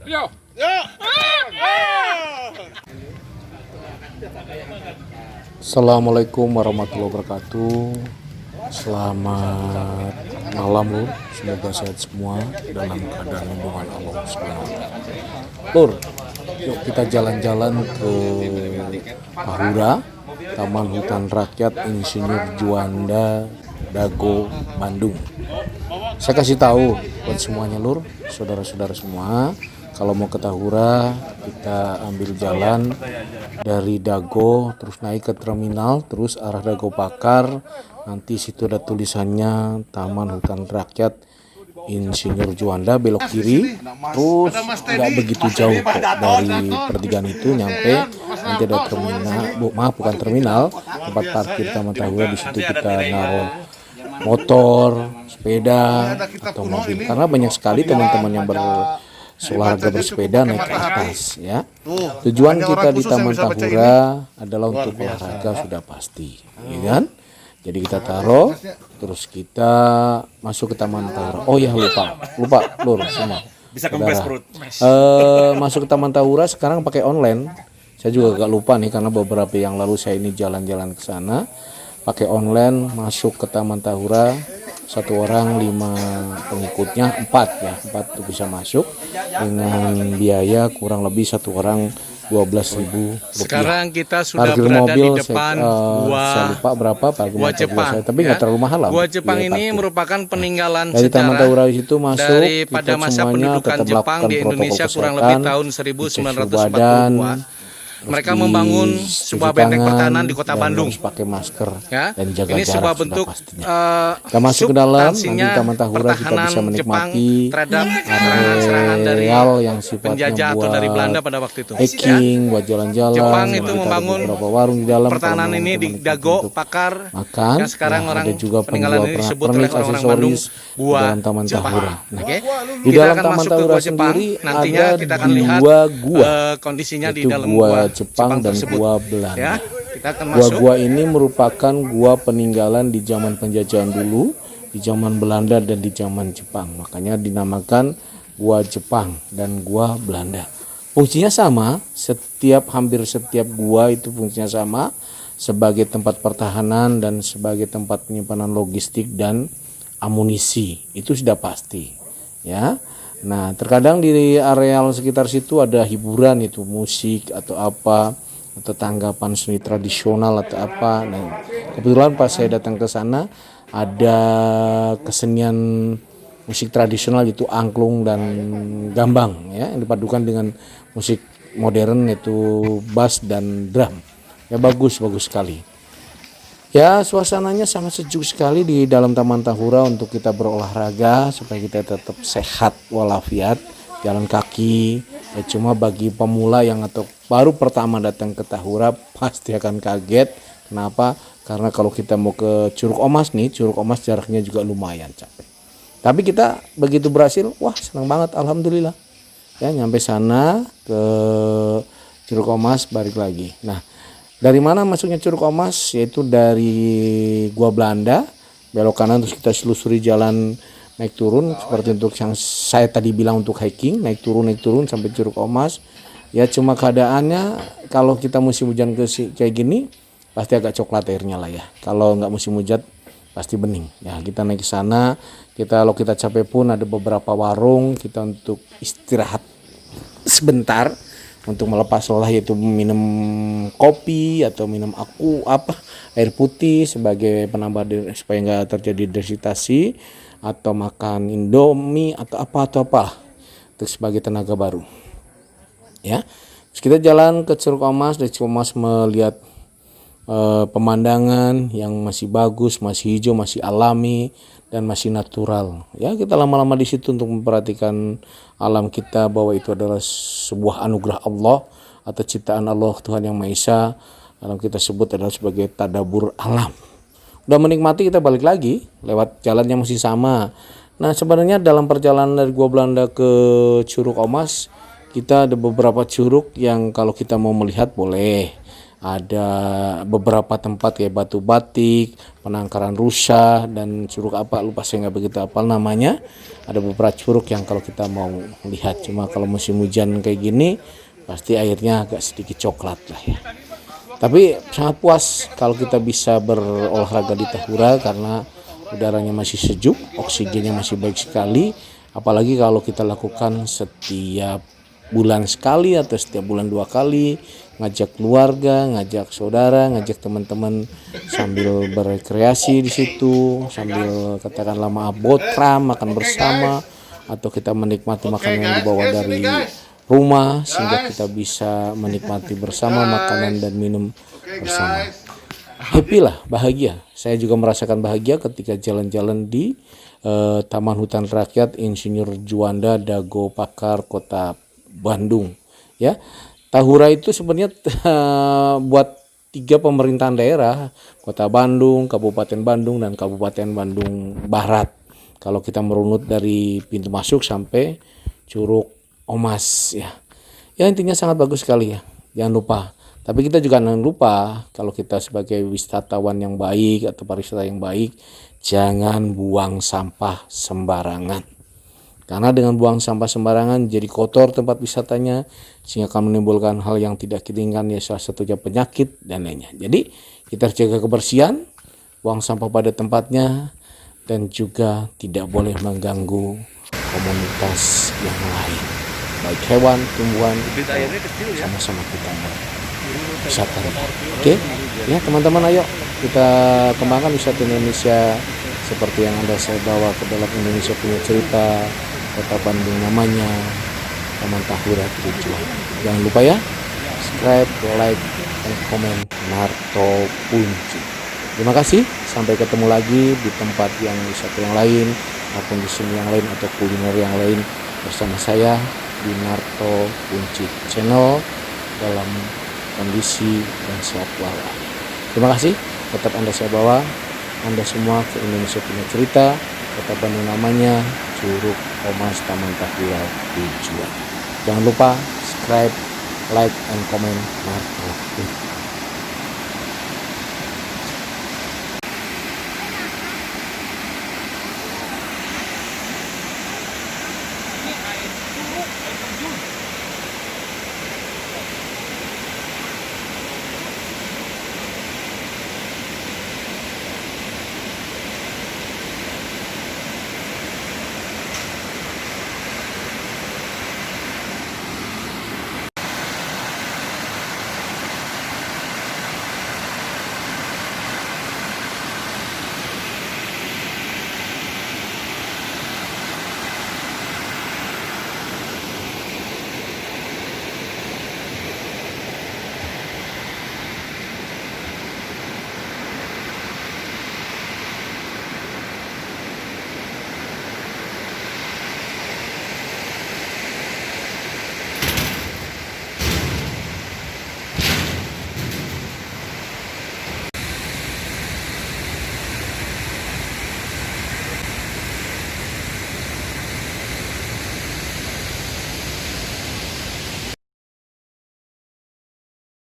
Yo. Assalamualaikum warahmatullahi wabarakatuh. Selamat malam Lur, semoga sehat semua dalam keadaan lindungan Allah Subhanahu wa Ta'ala. Lur, yuk kita jalan-jalan ke Tahura, Taman Hutan Rakyat Insinyur Juanda, Dago, Bandung. Saya kasih tahu buat semuanya Lur, saudara-saudara semua, kalau mau ke Tahura kita ambil jalan dari Dago terus naik ke terminal terus arah Dago Pakar, nanti situ ada tulisannya Taman Hutan Rakyat Insinyur Juanda, belok kiri terus nggak begitu jauh kok dari pertigaan itu nyampe, nanti ada terminal, bukan terminal, tempat parkir Taman Tahura. Di situ kita naruh motor, sepeda atau mobil karena banyak sekali teman-teman yang olahraga bersepeda naik ke atas ya. Tujuan kita di Taman Tahura adalah untuk olahraga sudah pasti, ya kan? Jadi kita taruh, terus kita masuk ke Taman Tahura. Oh ya lupa Lur sama. Bisa kempes perut. Masuk ke Taman Tahura sekarang pakai online. Saya juga agak lupa nih karena beberapa yang lalu saya ini jalan-jalan ke sana pakai online, masuk ke Taman Tahura. Satu orang 5 pengikutnya, 4 tuh bisa masuk dengan biaya kurang lebih satu orang 12.000 rupiah. Sekarang kita sudah parkir berada mobil, di depan saya lupa berapa parkir Gua Jepang, tapi nggak terlalu mahal lah. Gua Jepang biaya ini parkir. merupakan peninggalan Dari Taman sejarah Tahura itu masuk, daripada kita masa semuanya pendudukan tetap Jepang melakukan di protokol Indonesia kurang kesehatan, lebih tahun cek suhu 1942. badan, Mereka terus membangun cuci sebuah benteng tangan, pertahanan di kota dan Bandung. harus pakai masker Ya, dan jaga ini jarak sebuah sudah bentuk pastinya. Kita masuk ke dalam, nanti substansinya Taman Tahura kita pertahanan bisa menikmati Jepang terhadap serangan-serangan dari areal yang sifatnya penjajah atau buat dari Belanda pada waktu itu. hiking, buat jalan-jalan. Jepang Kita itu ada membangun beberapa warung di dalam. Pertahanan kalau ini di teman-teman Dago untuk Pakar makan. yang sekarang Ya, orang ada juga peninggalan penjual ini disebut pernik, oleh orang-orang Bandung aksesoris di Gua dalam Taman Jepang. Tahura. Nah, Oke. di Kita dalam akan Taman masuk ke Tahura Gua Jepang. sendiri Nantinya ada kita akan lihat dua gua, kondisinya di yaitu dalam gua Gua Jepang dan tersebut. gua Belanda. Ya, kita akan masuk. Gua-gua ini merupakan gua peninggalan di zaman penjajahan dulu, di zaman Belanda dan di zaman Jepang. Makanya dinamakan gua Jepang dan gua Belanda. Fungsinya sama, hampir setiap gua itu fungsinya sama sebagai tempat pertahanan dan sebagai tempat penyimpanan logistik dan amunisi. Itu sudah pasti, ya. Nah, terkadang di areal sekitar situ ada hiburan, itu musik atau apa, atau tanggapan seni tradisional atau apa. Nah, kebetulan pas saya datang ke sana ada kesenian musik tradisional itu angklung dan gambang ya, yang dipadukan dengan musik modern yaitu bass dan drum. Ya bagus sekali. Ya suasananya sangat sejuk sekali di dalam Taman Tahura untuk kita berolahraga supaya kita tetap sehat walafiat. Jalan kaki ya, cuma bagi pemula yang atau baru pertama datang ke Tahura pasti akan kaget. Kenapa? Karena kalau kita mau ke Curug Omas nih, Curug Omas jaraknya juga lumayan capek. Tapi kita begitu berhasil, wah senang banget, alhamdulillah. Ya nyampe sana ke Curug Omas balik lagi. Nah, dari mana masuknya Curug Omas? Yaitu dari Gua Belanda, belok kanan terus kita selusuri jalan naik turun seperti untuk yang saya tadi bilang untuk hiking, naik turun sampai Curug Omas. Ya cuma keadaannya kalau kita musim hujan kayak gini pasti agak coklat airnya lah ya. Kalau nggak musim hujan pasti bening. Ya kita naik ke sana, kalau kita capek pun ada beberapa warung kita untuk istirahat sebentar untuk melepas lelah, yaitu minum kopi atau minum air putih sebagai penambah supaya nggak terjadi dehidrasi, atau makan Indomie atau apa untuk sebagai tenaga baru. Ya, terus kita jalan ke Curug Omas, dari Curug Omas melihat pemandangan yang masih bagus, masih hijau, masih alami dan masih natural. Ya, kita lama-lama di situ untuk memperhatikan alam kita, bahwa itu adalah sebuah anugerah Allah atau ciptaan Allah Tuhan Yang Maha Esa. Alam kita sebut adalah sebagai tadabur alam. Udah menikmati, kita balik lagi lewat jalan yang masih sama. Nah, sebenarnya dalam perjalanan dari Gua Belanda ke Curug Omas, kita ada beberapa curug yang kalau kita mau melihat boleh. ada beberapa tempat kayak Batu Batik, Penangkaran Rusa, dan curug apa lupa saya nggak begitu hafal namanya. Ada beberapa curug yang kalau kita mau lihat, cuma kalau musim hujan kayak gini pasti airnya agak sedikit coklat lah ya. Tapi sangat puas kalau kita bisa berolahraga di Tahura karena udaranya masih sejuk, oksigennya masih baik sekali. Apalagi kalau kita lakukan setiap bulan sekali atau setiap bulan 2 kali, ngajak keluarga, ngajak saudara, ngajak teman-teman sambil berrekreasi di situ, sambil katakanlah maaf botram, makan bersama, atau kita menikmati makanan yang dibawa dari rumah sehingga kita bisa menikmati bersama makanan dan minum bersama. Happy lah, bahagia. Saya juga merasakan bahagia ketika jalan-jalan di Taman Hutan Rakyat Insinyur Juanda Dago Pakar Kota Bandung ya. Tahura itu sebenarnya buat 3 pemerintahan daerah, Kota Bandung, Kabupaten Bandung, dan Kabupaten Bandung Barat. Kalau kita merunut dari pintu masuk sampai Curug Omas ya. Ya intinya sangat bagus sekali ya. Jangan lupa. Tapi kita juga jangan lupa kalau kita sebagai wisatawan yang baik atau pariwisata yang baik, jangan buang sampah sembarangan. Karena dengan buang sampah sembarangan jadi kotor tempat wisatanya, sehingga akan menimbulkan hal yang tidak diinginkan, ya salah satunya penyakit dan lainnya. Jadi kita harus jaga kebersihan, buang sampah pada tempatnya, dan juga tidak boleh mengganggu komunitas yang lain, baik hewan, tumbuhan, sama-sama kita wisata. Oke, ya teman-teman, ayo kita kembangkan wisata Indonesia seperti yang saya bawa ke dalam Indonesia Punya Cerita. Kota Bandung namanya, Taman Tahura tujuan. Jangan lupa ya, subscribe, like, dan komen Narto Kunci. Terima kasih, sampai ketemu lagi di tempat yang wisata yang lain, maupun di sini yang lain atau kuliner yang lain bersama saya di Narto Kunci channel dalam kondisi dan sehat walafiat. Terima kasih, tetap Anda saya bawa Anda semua ke Indonesia Punya Cerita, Kota Bandung namanya, Curug Omas, Taman Tahura tujuan. Jangan lupa subscribe, like, and comment Narto Kunci.